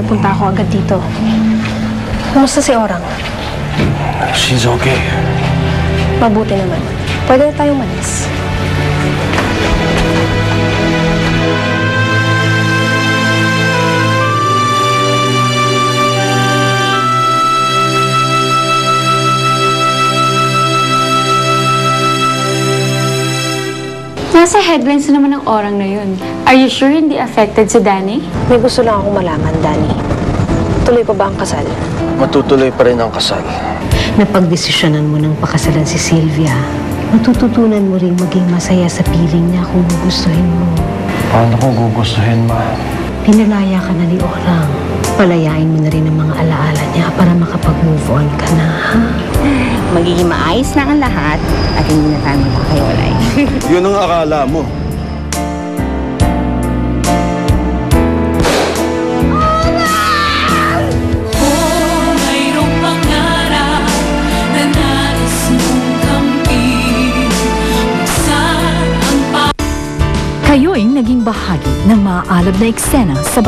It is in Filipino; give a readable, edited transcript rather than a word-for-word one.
nagpunta ako agad dito. Kumusta si Orang? She's okay. Mabuti naman. Pwede na tayong malis. Nasa headlines na naman ng Orang na yun. Are you sure hindi affected si Danny? May gusto lang akong malaman, Danny. Tuloy pa ba ang kasal? Matutuloy pa rin ang kasal. Napagdesisyonan mo ng pakasalan si Sylvia, matututunan mo ring maging masaya sa piling niya kung gugustuhin mo. Paano ko gugustuhin, Ma? Pinalaya ka na ni Orang. Palayain mo na rin ang mga alaala niya para makapag-move on ka na, ha? Magiging maayos na ang lahat at hindi na tayo magkakaiwalay. Yun ang akala mo. Kayo'y naging bahagi ng maaalab na eksena sa